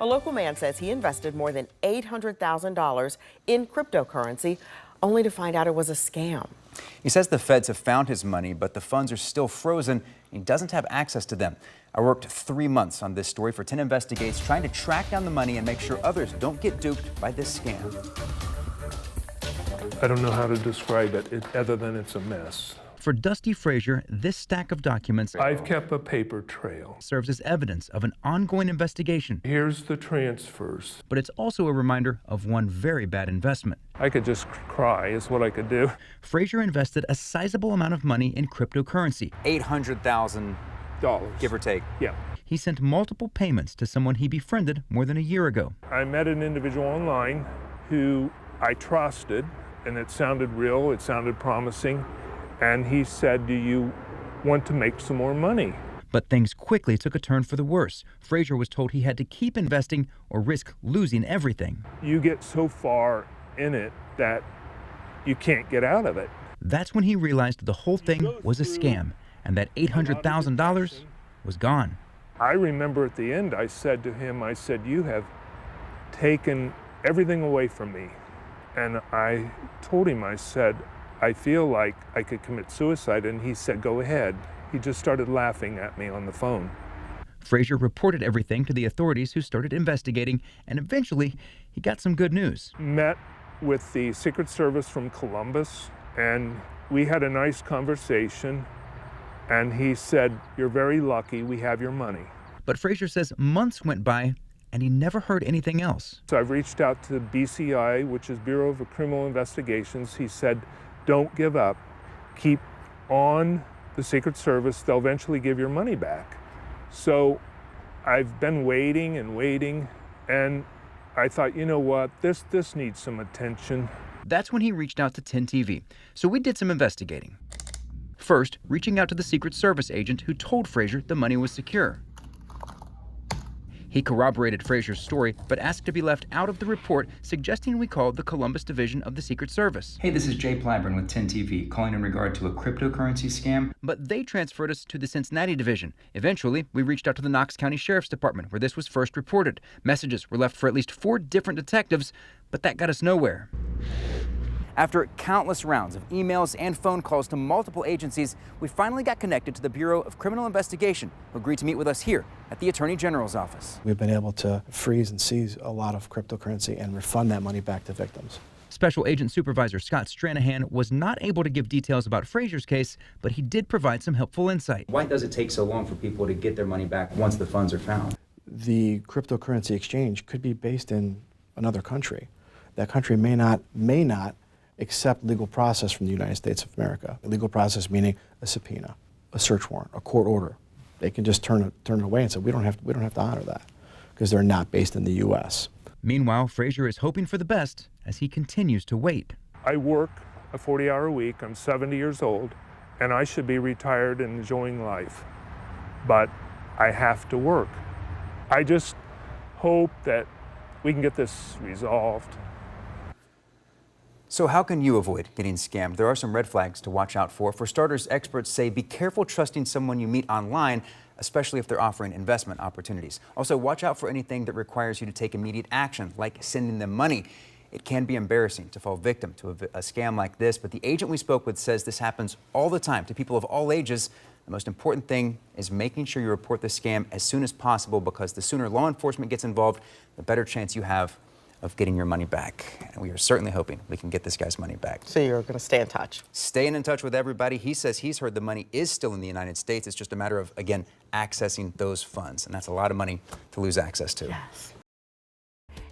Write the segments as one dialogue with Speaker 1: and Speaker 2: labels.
Speaker 1: A local man says he invested more than $800,000 in cryptocurrency, only to find out it was a scam.
Speaker 2: He says the feds have found his money, but the funds are still frozen. He doesn't have access to them. I worked 3 months on this story for 10 Investigates, trying to track down the money and make sure others don't get duped by this scam.
Speaker 3: I don't know how to describe it other than it's a mess.
Speaker 4: For Dusty Frazier, this stack of documents
Speaker 3: I've kept a paper trail.
Speaker 4: serves as evidence of an ongoing investigation.
Speaker 3: Here's the transfers.
Speaker 4: But it's also a reminder of one very bad investment.
Speaker 3: I could just cry is what I could do.
Speaker 4: Frazier invested a sizable amount of money in cryptocurrency.
Speaker 2: $800,000, give or take.
Speaker 3: Yeah.
Speaker 4: He sent multiple payments to someone he befriended more than a year ago.
Speaker 3: I met an individual online who I trusted, and it sounded real, it sounded promising. And he said, do you want to make some more money?
Speaker 4: But things quickly took a turn for the worse. Frazier was told he had to keep investing or risk losing everything.
Speaker 3: You get so far in it that you can't get out of it.
Speaker 4: That's when he realized the whole thing was a scam and that $800,000 was gone.
Speaker 3: I remember at the end, I said to him, I said, you have taken everything away from me. And I told him, I said, I feel like I could commit suicide, and he said, go ahead. He just started laughing at me on the phone.
Speaker 4: Frazier reported everything to the authorities, who started investigating, and eventually he got some good news.
Speaker 3: Met with the Secret Service from Columbus, and we had a nice conversation, and he said, you're very lucky, we have your money.
Speaker 4: But Frazier says months went by and he never heard anything else.
Speaker 3: So I've reached out to BCI, which is Bureau of Criminal Investigations. He said, don't give up. Keep on the Secret Service. They'll eventually give your money back. So I've been waiting and waiting, and I thought, you know what, this needs some attention.
Speaker 4: That's when he reached out to 10 TV. So we did some investigating. First, reaching out to the Secret Service agent who told Frazier the money was secure. He corroborated Frazier's story, but asked to be left out of the report, suggesting we call the Columbus Division of the Secret Service.
Speaker 2: Hey, this is Jay Plyburn with 10 TV, calling in regard to a cryptocurrency scam.
Speaker 4: But they transferred us to the Cincinnati Division. Eventually, we reached out to the Knox County Sheriff's Department, where this was first reported. Messages were left for at least 4 different detectives, but that got us nowhere.
Speaker 2: After countless rounds of emails and phone calls to multiple agencies, we finally got connected to the Bureau of Criminal Investigation, who agreed to meet with us here at the Attorney General's office.
Speaker 5: We've been able to freeze and seize a lot of cryptocurrency and refund that money back to victims.
Speaker 4: Special Agent Supervisor Scott Stranahan was not able to give details about Frazier's case, but he did provide some helpful insight.
Speaker 2: Why does it take so long for people to get their money back once the funds are found?
Speaker 5: The cryptocurrency exchange could be based in another country. That country may not accept legal process from the United States of America. A legal process meaning a subpoena, a search warrant, a court order. They can just turn it away and say, we don't have to honor that because they're not based in the U.S.
Speaker 4: Meanwhile, Frazier is hoping for the best as he continues to wait.
Speaker 3: I work a 40-hour week. I'm 70 years old, and I should be retired and enjoying life. But I have to work. I just hope that we can get this resolved.
Speaker 2: So how can you avoid getting scammed? There are some red flags to watch out for. For starters, experts say be careful trusting someone you meet online, especially if they're offering investment opportunities. Also, watch out for anything that requires you to take immediate action, like sending them money. It can be embarrassing to fall victim to a scam like this, but the agent we spoke with says this happens all the time to people of all ages. The most important thing is making sure you report the scam as soon as possible, because the sooner law enforcement gets involved, the better chance you have of getting your money back. And we are certainly hoping we can get this guy's money back.
Speaker 1: So you're going to stay in touch?
Speaker 2: Staying in touch with everybody. He says he's heard the money is still in the United States. It's just a matter of, again, accessing those funds. And that's a lot of money to lose access to.
Speaker 1: Yes.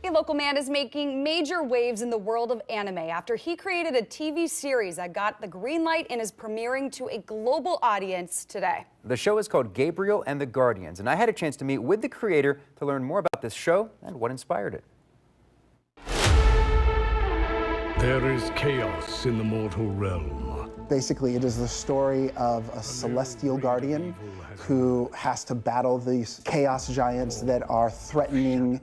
Speaker 6: A local man is making major waves in the world of anime after he created a TV series that got the green light and is premiering to a global audience today.
Speaker 2: The show is called Gabriel and the Guardians, and I had a chance to meet with the creator to learn more about this show and what inspired it.
Speaker 7: There is chaos in the mortal realm.
Speaker 8: Basically, it is the story of a celestial guardian who has to battle these chaos giants that are threatening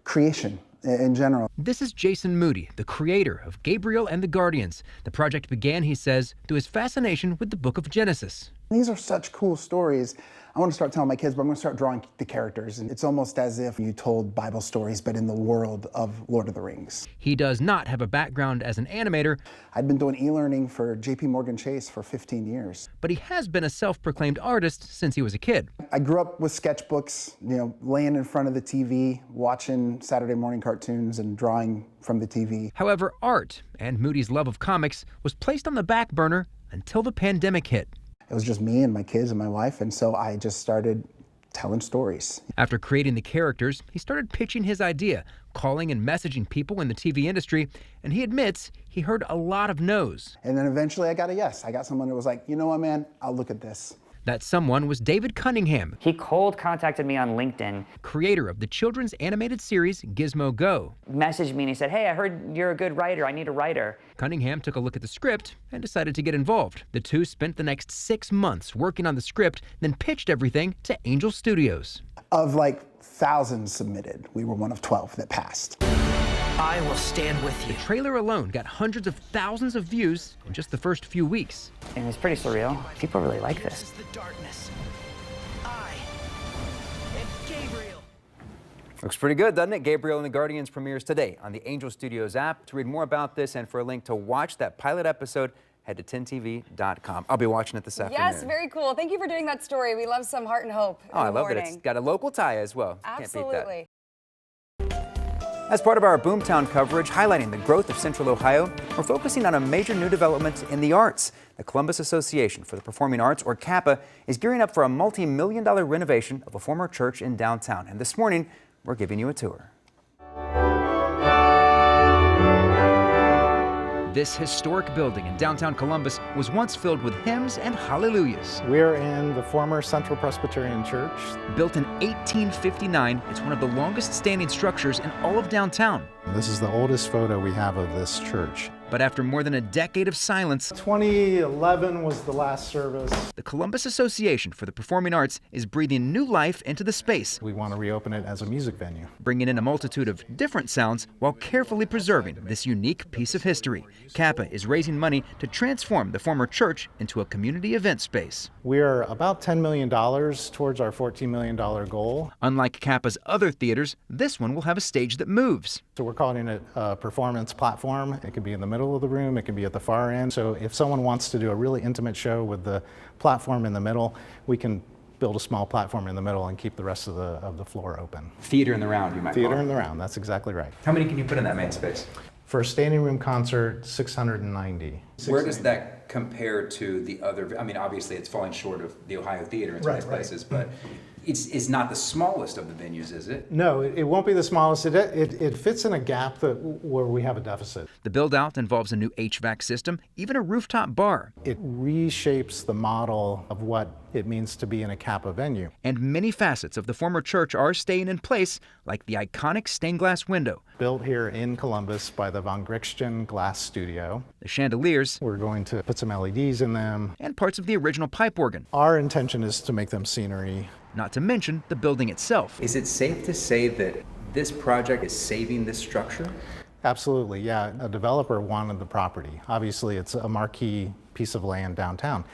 Speaker 8: creation in general.
Speaker 4: This is Jason Moody, the creator of Gabriel and the Guardians. The project began, he says, through his fascination with the book of Genesis.
Speaker 8: These are such cool stories. I want to start telling my kids, but I'm going to start drawing the characters. And it's almost as if you told Bible stories, but in the world of Lord of the Rings.
Speaker 4: He does not have a background as an animator.
Speaker 8: I'd been doing e-learning for JP Morgan Chase for 15 years.
Speaker 4: But he has been a self-proclaimed artist since he was a kid.
Speaker 8: I grew up with sketchbooks, laying in front of the TV, watching Saturday morning cartoons and drawing from the TV.
Speaker 4: However, art and Moody's love of comics was placed on the back burner until the pandemic hit.
Speaker 8: It was just me and my kids and my wife, and so I just started telling stories.
Speaker 4: After creating the characters, he started pitching his idea, calling and messaging people in the TV industry, and he admits he heard a lot of no's.
Speaker 8: And then eventually I got a yes. I got someone that was like, you know what, man, I'll look at this.
Speaker 4: That someone was David Cunningham.
Speaker 9: He cold contacted me on LinkedIn.
Speaker 4: Creator of the children's animated series Gizmo Go.
Speaker 9: Messaged me and he said, hey, I heard you're a good writer. I need a writer.
Speaker 4: Cunningham took a look at the script and decided to get involved. The two spent the next 6 months working on the script, then pitched everything to Angel Studios.
Speaker 8: Of thousands submitted, we were one of 12 that passed.
Speaker 10: I will stand with you.
Speaker 4: The trailer alone got hundreds of thousands of views in just the first few weeks.
Speaker 9: And it's pretty surreal. People really like
Speaker 10: This
Speaker 9: this.
Speaker 10: is the darkness. I am Gabriel.
Speaker 2: Looks pretty good, doesn't it? Gabriel and the Guardians premieres today on the Angel Studios app. To read more about this and for a link to watch that pilot episode, head to 10tv.com. I'll be watching it this afternoon.
Speaker 6: Yes, very cool. Thank you for doing that story. We love some heart and hope.
Speaker 2: Oh, I love that it's got a local tie as well. Can't beat that.
Speaker 6: Absolutely.
Speaker 2: As part of our Boomtown coverage highlighting the growth of Central Ohio, we're focusing on a major new development in the arts. The Columbus Association for the Performing Arts, or CAPA, is gearing up for a multi-million-dollar renovation of a former church in downtown. And this morning, we're giving you a tour.
Speaker 4: This historic building in downtown Columbus was once filled with hymns and hallelujahs.
Speaker 11: We're in the former Central Presbyterian Church.
Speaker 4: Built in 1859, it's one of the longest standing structures in all of downtown.
Speaker 11: This is the oldest photo we have of this church.
Speaker 4: But after more than a decade of silence,
Speaker 11: 2011 was the last service.
Speaker 4: the Columbus Association for the Performing Arts is breathing new life into the space,
Speaker 11: We want to reopen it as a music venue.
Speaker 4: bringing in a multitude of different sounds while carefully preserving this unique piece of history. CAPA is raising money to transform the former church into a community event space.
Speaker 11: We're about $10 million towards our $14 million goal.
Speaker 4: Unlike CAPA's other theaters, this one will have a stage that moves.
Speaker 11: So we're calling it a performance platform. It could be in the middle of the room, it can be at the far end. So if someone wants to do a really intimate show with the platform in the middle, we can build a small platform in the middle and keep the rest of the floor open.
Speaker 2: Theater in the round, you might
Speaker 11: Theater
Speaker 2: call
Speaker 11: in
Speaker 2: it.
Speaker 11: the round, that's exactly right.
Speaker 2: How many can you put in that main space?
Speaker 11: For a standing room concert, 690.
Speaker 2: Where does that compare to the other? I mean, obviously it's falling short of the Ohio Theater in some of these places, but it's not the smallest of the venues, is it?
Speaker 11: No, it won't be the smallest. It fits in a gap where we have a deficit.
Speaker 4: The build-out involves a new HVAC system, even a rooftop bar,
Speaker 11: It reshapes the model of what it means to be in a CAPA venue.
Speaker 4: and many facets of the former church are staying in place, like the iconic stained glass window,
Speaker 11: Built here in Columbus by the Von Grichten Glass Studio.
Speaker 4: the chandeliers,
Speaker 11: We're going to put some LEDs in them.
Speaker 4: and parts of the original pipe organ,
Speaker 11: Our intention is to make them scenery.
Speaker 4: not to mention the building itself.
Speaker 2: Is it safe to say that this project is saving this structure?
Speaker 11: Absolutely, yeah. A developer wanted the property. Obviously, it's a marquee piece of land downtown.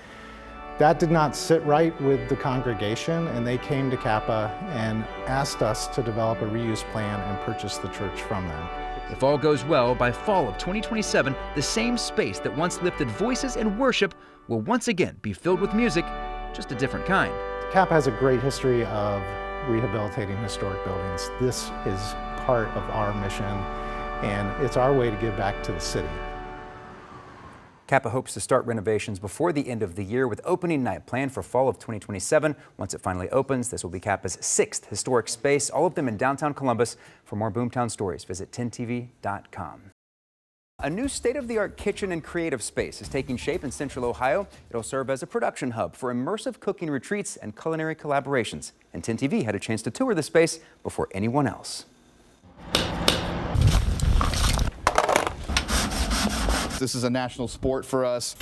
Speaker 11: That did not sit right with the congregation, and they came to CAPA and asked us to develop a reuse plan and purchase the church from them.
Speaker 4: If all goes well, by fall of 2027, the same space that once lifted voices and worship will once again be filled with music, just a different kind.
Speaker 11: CAPA has a great history of rehabilitating historic buildings. This is part of our mission, and it's our way to give back to the city.
Speaker 2: CAPA hopes to start renovations before the end of the year, with opening night planned for fall of 2027. Once it finally opens, this will be CAPA's 6th historic space, all of them in downtown Columbus. For more Boomtown stories, visit 10tv.com. A new state-of-the-art kitchen and creative space is taking shape in Central Ohio. It'll serve as a production hub for immersive cooking retreats and culinary collaborations. And 10TV had a chance to tour the space before anyone else.
Speaker 12: This is a national sport for us.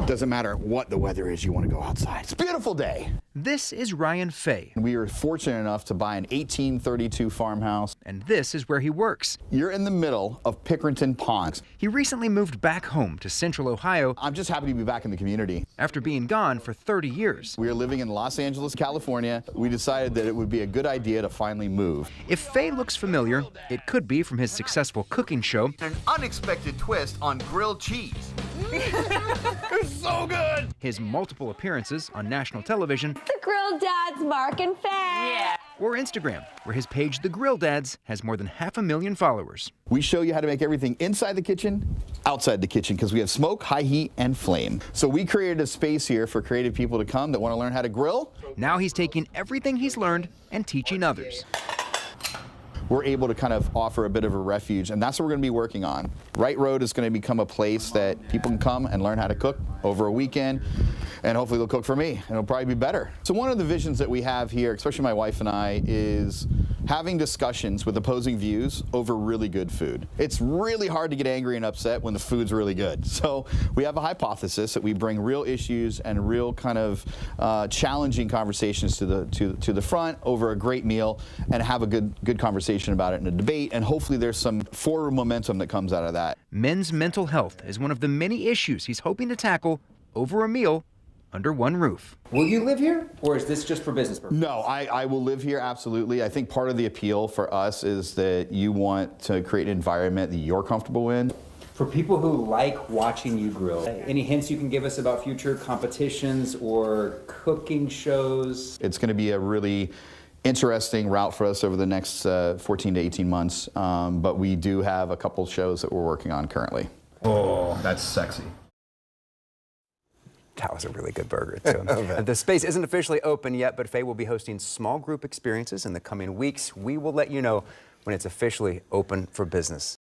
Speaker 12: Doesn't matter what the weather is, you want to go outside. It's a beautiful day.
Speaker 4: This is Ryan Fay.
Speaker 12: We were fortunate enough to buy an 1832 farmhouse.
Speaker 4: And this is where he works.
Speaker 12: You're in the middle of Pickerington Ponds.
Speaker 4: He recently moved back home to Central Ohio.
Speaker 12: I'm just happy to be back in the community.
Speaker 4: After being gone for 30 years.
Speaker 12: We are living in Los Angeles, California. We decided that it would be a good idea to finally move.
Speaker 4: If Fay looks familiar, it could be from his successful cooking show.
Speaker 13: An unexpected twist on grilled cheese.
Speaker 12: It's so good!
Speaker 4: His multiple appearances on national television.
Speaker 14: The Grill Dads, Mark and Fay. Yeah.
Speaker 4: Or Instagram, where his page, The Grill Dads, has more than 500,000 followers.
Speaker 12: We show you how to make everything inside the kitchen, outside the kitchen, because we have smoke, high heat, and flame. So we created a space here for creative people to come that want to learn how to grill.
Speaker 4: Now he's taking everything he's learned and teaching others.
Speaker 12: We're able to kind of offer a bit of a refuge, and that's what we're going to be working on. Right Road is going to become a place that people can come and learn how to cook over a weekend, and hopefully they'll cook for me, and it'll probably be better. So one of the visions that we have here, especially my wife and I, is having discussions with opposing views over really good food. It's really hard to get angry and upset when the food's really good. So we have a hypothesis that we bring real issues and real kind of challenging conversations to the front over a great meal, and have a good conversation about it in a debate, and hopefully there's some forward momentum that comes out of that.
Speaker 4: Men's mental health is one of the many issues he's hoping to tackle over a meal under one roof.
Speaker 2: Will you live here, or is this just for business purposes?
Speaker 12: No, I will live here, absolutely. I think part of the appeal for us is that you want to create an environment that you're comfortable in.
Speaker 2: For people who like watching you grill, any hints you can give us about future competitions or cooking shows?
Speaker 12: It's going to be a really interesting route for us over the next 14 to 18 months, but we do have a couple shows that we're working on currently.
Speaker 13: Oh, that's sexy.
Speaker 2: That was a really good burger, too. The space isn't officially open yet, but Fay will be hosting small group experiences in the coming weeks. We will let you know when it's officially open for business.